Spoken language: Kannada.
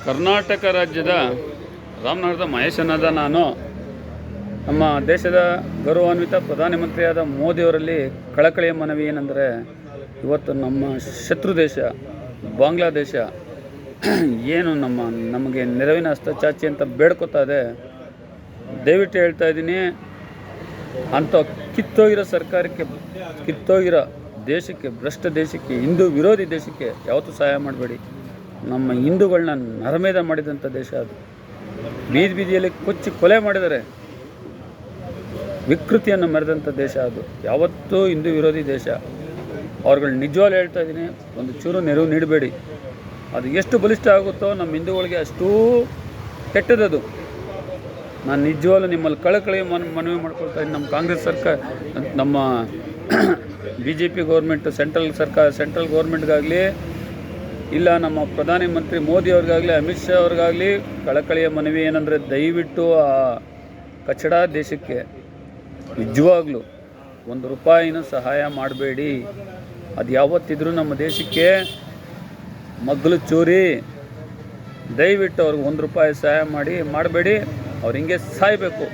ಕರ್ನಾಟಕ ರಾಜ್ಯದ ರಾಮನಗರದ ಮಹೇಶನಾದ ನಾನು ನಮ್ಮ ದೇಶದ ಗೌರವಾನ್ವಿತ ಪ್ರಧಾನಮಂತ್ರಿಯಾದ ಮೋದಿಯವರಲ್ಲಿ ಕಳಕಳಿಯ ಮನವಿ ಏನೆಂದರೆ, ಇವತ್ತು ನಮ್ಮ ಶತ್ರು ದೇಶ ಬಾಂಗ್ಲಾದೇಶ ಏನು ನಮಗೆ ನೆರವಿನ ಹಸ್ತಚಾಚಿ ಅಂತ ಬೇಡ್ಕೋತಾ ಇದೆ. ದಯವಿಟ್ಟು ಹೇಳ್ತಾ ಇದ್ದೀನಿ, ಅಂಥ ಕಿತ್ತೋಗಿರೋ ಸರ್ಕಾರಕ್ಕೆ, ಕಿತ್ತೋಗಿರೋ ದೇಶಕ್ಕೆ, ಭ್ರಷ್ಟ ದೇಶಕ್ಕೆ, ಹಿಂದೂ ವಿರೋಧಿ ದೇಶಕ್ಕೆ ಯಾವತ್ತೂ ಸಹಾಯ ಮಾಡಬೇಡಿ. ನಮ್ಮ ಹಿಂದೂಗಳನ್ನ ನರಮೇಧ ಮಾಡಿದಂಥ ದೇಶ ಅದು. ಬೀದಿಯಲ್ಲಿ ಕೊಚ್ಚಿ ಕೊಲೆ ಮಾಡಿದ್ದಾರೆ, ವಿಕೃತಿಯನ್ನು ಮೆರೆದಂಥ ದೇಶ ಅದು. ಯಾವತ್ತೂ ಹಿಂದೂ ವಿರೋಧಿ ದೇಶ. ಅವ್ರುಗಳು ನಿಜವಾಗ್ಲೂ ಹೇಳ್ತಾ ಇದ್ದೀನಿ, ಒಂದು ಚೂರು ನೆರವು ನೀಡಬೇಡಿ. ಅದು ಎಷ್ಟು ಬಲಿಷ್ಠ ಆಗುತ್ತೋ ನಮ್ಮ ಹಿಂದೂಗಳಿಗೆ ಅಷ್ಟೂ ಕೆಟ್ಟದದು. ನಾನು ನಿಜವಾಗ್ಲೂ ನಿಮ್ಮಲ್ಲಿ ಕಳಕಳಿಯ ಮನವಿ ಮಾಡ್ಕೊಳ್ತಾ ಇದ್ದೀನಿ. ನಮ್ಮ ಕಾಂಗ್ರೆಸ್ ಸರ್ಕಾರ, ನಮ್ಮ BJP ಗೌರ್ಮೆಂಟ್, ಸೆಂಟ್ರಲ್ ಗೌರ್ಮೆಂಟ್ಗಾಗಲಿ, ಇಲ್ಲ ನಮ್ಮ ಪ್ರಧಾನಮಂತ್ರಿ ಮೋದಿ ಅವ್ರಿಗಾಗಲಿ, ಅಮಿತ್ ಶಾ ಅವ್ರಿಗಾಗಲಿ ಕಳಕಳಿಯ ಮನವಿ ಏನಂದರೆ, ದಯವಿಟ್ಟು ಆ ಕಚಡ ದೇಶಕ್ಕೆ ನಿಜವಾಗ್ಲೂ ₹1 ಸಹಾಯ ಮಾಡಬೇಡಿ. ಅದು ಯಾವತ್ತಿದ್ರೂ ನಮ್ಮ ದೇಶಕ್ಕೆ ಮಗ್ಗಲು ಚೂರಿ. ದಯವಿಟ್ಟು ಅವ್ರಿಗೆ ₹1 ಸಹಾಯ ಮಾಡಬೇಡಿ. ಅವ್ರು ಹಿಂಗೆ ಸಾಯಬೇಕು.